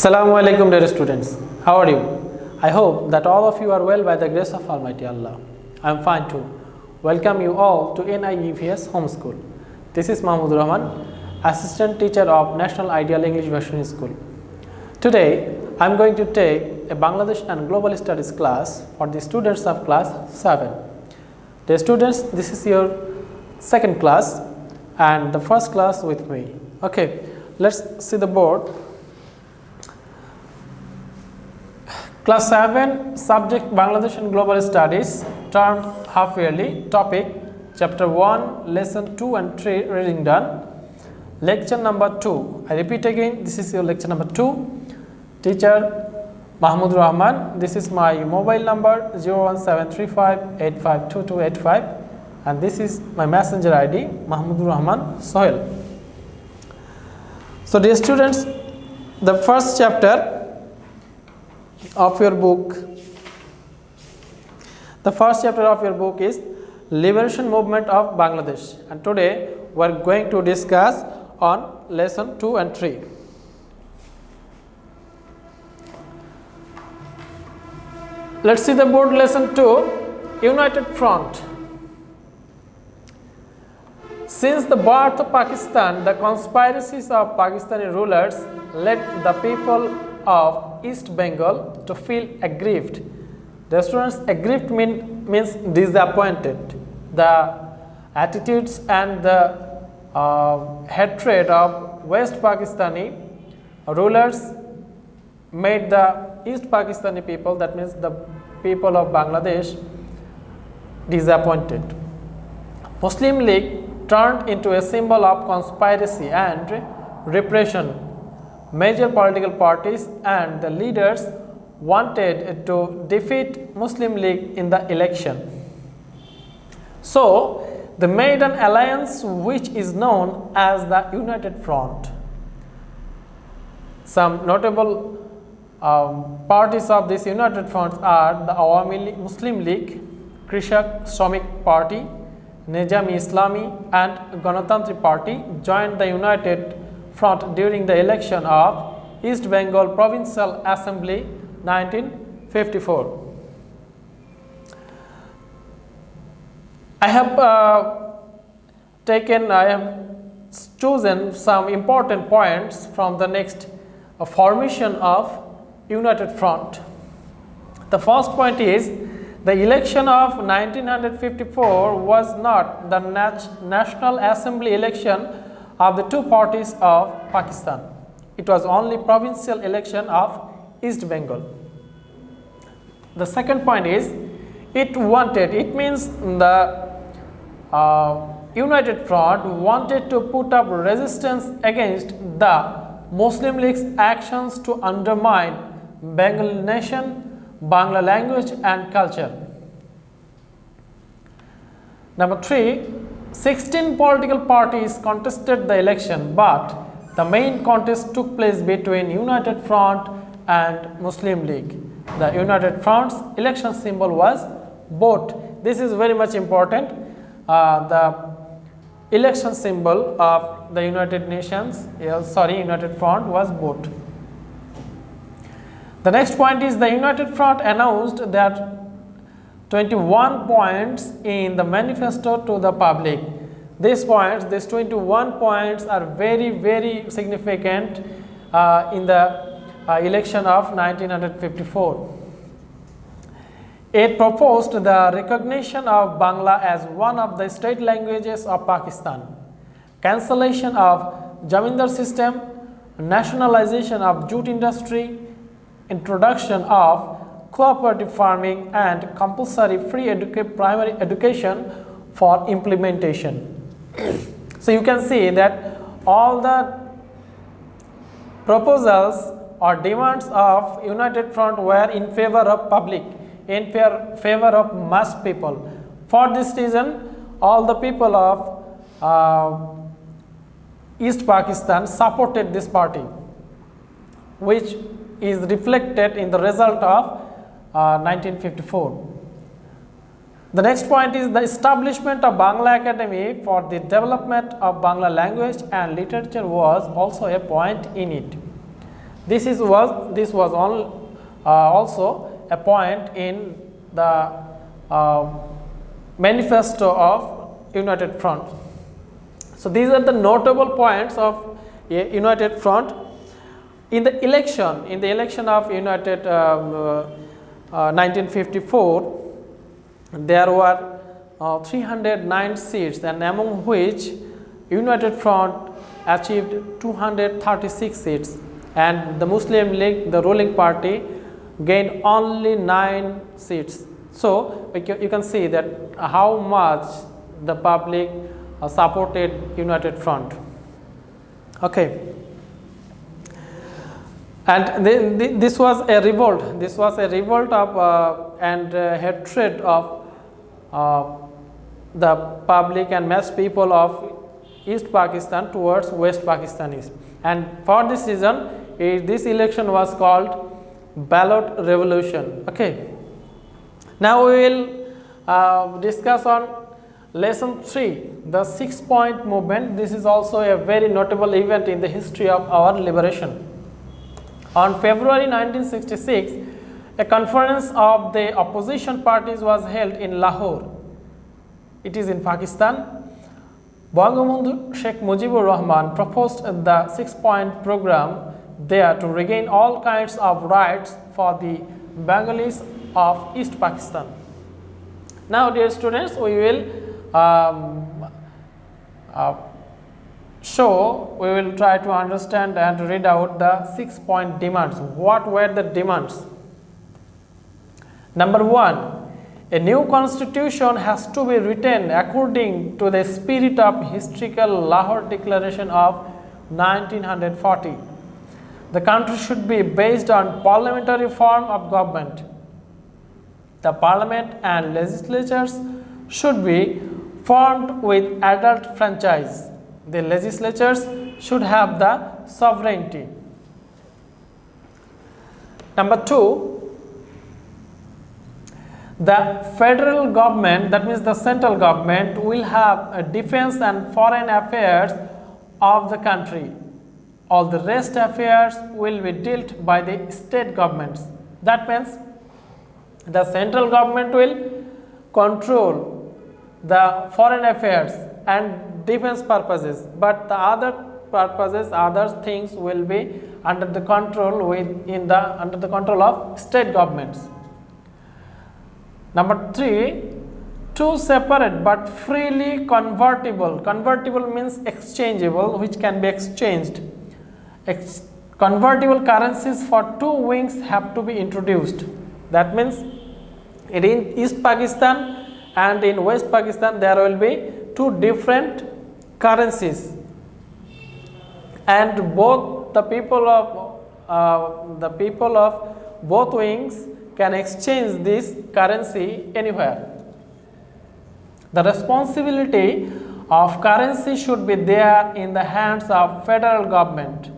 Assalamu alaikum dear students, how are you? I hope that all of you are well by the grace of Almighty Allah. I am fine too. Welcome you all to NIEVS Homeschool. This is Mahmudur Rahman, Assistant Teacher of National Ideal English Version School. Today I am going to take a Bangladesh and Global Studies class for the students of class 7. Dear students, this is your second class and the first class with me. Okay, let's see the board. Class 7, subject Bangladesh and Global Studies, term half yearly, topic chapter 1, lesson 2 and 3 reading done. Lecture number 2, I repeat again, this is your lecture number 2. Teacher Mahmudur Rahman, this is my mobile number 01735852285 and this is my messenger ID Mahmudur Rahman Sohail. So dear students, the first chapter of your book, is Liberation Movement of Bangladesh, and today we are going to discuss on lesson 2 and 3. Let's see the board. Lesson 2, United Front. Since the birth of Pakistan, the conspiracies of Pakistani rulers led the people of East Bengal to feel aggrieved. The students, aggrieved means disappointed. The attitudes and the hatred of West Pakistani rulers made the East Pakistani people, that means the people of Bangladesh, disappointed. Muslim League turned into a symbol of conspiracy and repression. Major political parties and the leaders wanted to defeat Muslim League in the election. So, they made an alliance which is known as the United Front. Some notable parties of this United Front are the Awami Muslim League, Krishak Shramik Party, Nizami Islami and Ganatantri Party joined the United Front during the election of East Bengal Provincial Assembly 1954. I have chosen some important points from the next formation of United Front. The first point is the election of 1954 was not the National Assembly election of the two parties of Pakistan. It was only provincial election of East Bengal. The second point is it means the United Front wanted to put up resistance against the Muslim League's actions to undermine Bengal nation, Bangla language and culture. Number 3, 16 political parties contested the election, but the main contest took place between United Front and Muslim League. The United Front's election symbol was boat. This is very much important. The election symbol of the United Front was boat. The next point is the United Front announced that 21 points in the manifesto to the public. These 21 points are very significant in the election of 1954. It proposed the recognition of Bangla as one of the state languages of Pakistan, cancellation of Jamindar system, nationalization of jute industry, introduction of cooperative farming and compulsory free primary education for implementation. So you can see that all the proposals or demands of United Front were in favor of public, in favor of mass people. For this reason, all the people of East Pakistan supported this party, which is reflected in the result of 1954. The next point is the establishment of Bangla Academy for the development of Bangla language and literature was also a point in it. This was also a point in the manifesto of United Front. So these are the notable points of United Front. In the election of United 1954, there were 309 seats, and among which United Front achieved 236 seats, and the Muslim League, the ruling party, gained only 9 seats. So you can see that how much the public supported United Front. Okay. And this was a revolt. This was a revolt of hatred of the public and mass people of East Pakistan towards West Pakistanis. And for this reason, this election was called ballot revolution. Okay. Now we will discuss on lesson 3, the 6-point movement. This is also a very notable event in the history of our liberation. On February 1966, a conference of the opposition parties was held in Lahore. It is in Pakistan. Mahmudur Sheikh Mujibur Rahman proposed the 6-point program there to regain all kinds of rights for the Bengalis of East Pakistan. Now, dear students, we will we will try to understand and read out the 6-point demands. What were the demands? Number 1, a new constitution has to be written according to the spirit of historical Lahore Declaration of 1940. The country should be based on parliamentary form of government. The parliament and legislatures should be formed with adult franchise. The legislatures should have the sovereignty. Number 2, the federal government, that means the central government, will have a defense and foreign affairs of the country. All the rest affairs will be dealt by the state governments. That means the central government will control the foreign affairs and defense purposes, but the other purposes, other things will be under the control under the control of state governments. Number 3, 2 separate but freely convertible. Convertible means exchangeable, which can be exchanged. Convertible currencies for 2 wings have to be introduced. That means in East Pakistan and in West Pakistan there will be 2 different currencies, and both the people of both wings can exchange this currency anywhere. The responsibility of currency should be there in the hands of federal government.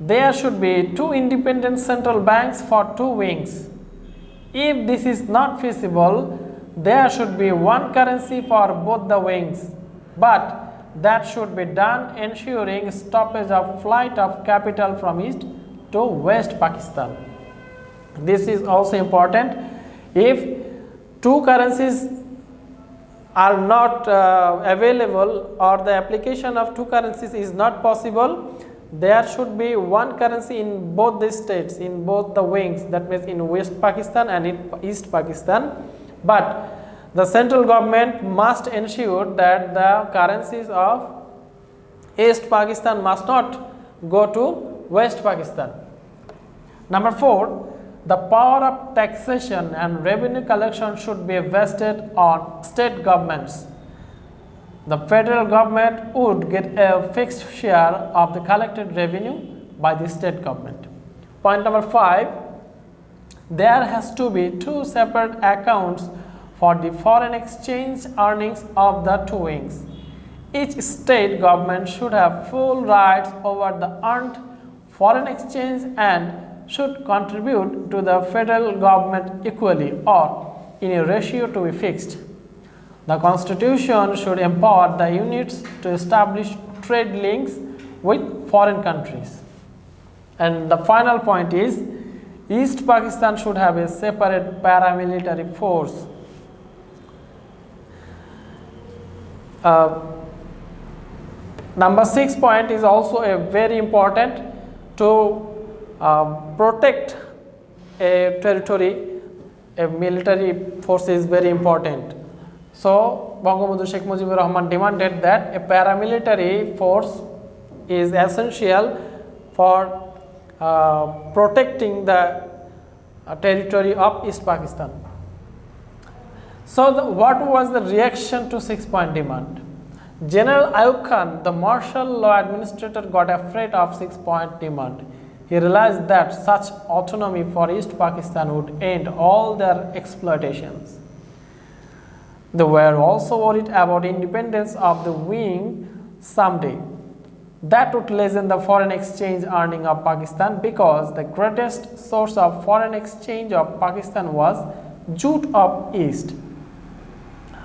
There should be 2 independent central banks for 2 wings. If this is not feasible, there should be 1 currency for both the wings, but that should be done ensuring stoppage of flight of capital from East to West Pakistan. This is also important. If 2 currencies are not available, or the application of 2 currencies is not possible, there should be 1 currency in both the states, in both the wings, that means in West Pakistan and in East Pakistan. But the central government must ensure that the currencies of East Pakistan must not go to West Pakistan. Number 4, the power of taxation and revenue collection should be vested on state governments. The federal government would get a fixed share of the collected revenue by the state government. Point number 5, there has to be 2 separate accounts for the foreign exchange earnings of the 2 wings. Each state government should have full rights over the earned foreign exchange and should contribute to the federal government equally or in a ratio to be fixed. The constitution should empower the units to establish trade links with foreign countries. And the final point is East Pakistan should have a separate paramilitary force. Number 6 point is also a very important to protect a territory. A military force is very important. So Bangabandhu Sheikh Mujibur Rahman demanded that a paramilitary force is essential for protecting the territory of East Pakistan. So what was the reaction to 6-point demand? General Ayub Khan, the martial law administrator, got afraid of 6-point demand. He realized that such autonomy for East Pakistan would end all their exploitations. They were also worried about independence of the wing someday. That would lessen the foreign exchange earning of Pakistan, because the greatest source of foreign exchange of Pakistan was jute of East.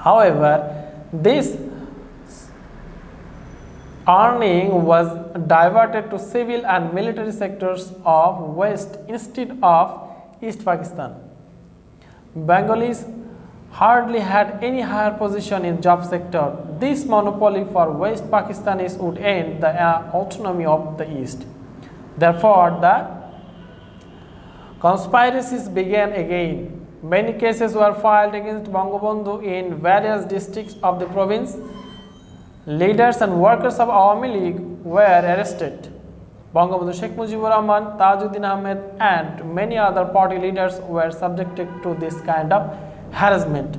However, this earning was diverted to civil and military sectors of West instead of East Pakistan. Bengalis hardly had any higher position in job sector. This monopoly for West Pakistanis would end the autonomy of the East. Therefore, the conspiracies began again. Many cases were filed against Bangabandhu in various districts of the province. Leaders and workers of Awami League were arrested. Bangabandhu Sheikh Mujibur Rahman, Tajuddin Ahmed and many other party leaders were subjected to this kind of harassment.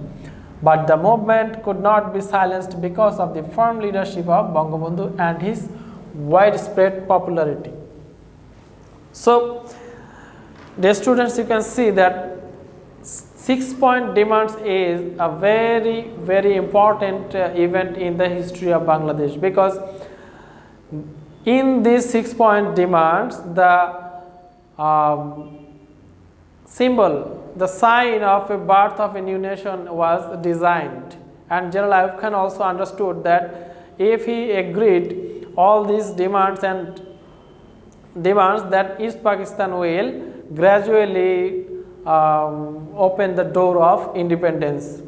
But the movement could not be silenced because of the firm leadership of Bangabandhu and his widespread popularity. So, dear students, you can see that 6-point demands is a very, very important event in the history of Bangladesh, because in these 6-point demands, the symbol, the sign of a birth of a new nation was designed, and General Ayub Khan also understood that if he agreed all these demands and demands, that East Pakistan will gradually open the door of independence.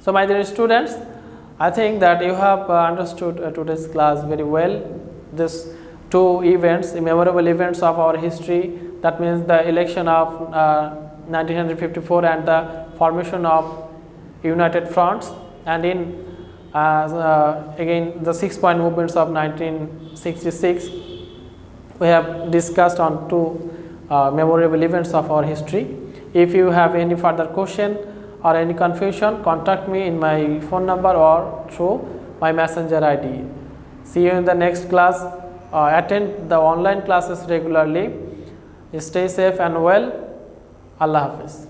So my dear students, I think that you have understood today's class very well. These two events, the memorable events of our history, that means the election of 1954 and the formation of United Fronts, and in again the 6-point movements of 1966. We have discussed on two memorable events of our history. If you have any further question or any confusion, contact me in my phone number or through my messenger ID. See you in the next class. Attend the online classes regularly. Stay safe and well. Allah Hafiz.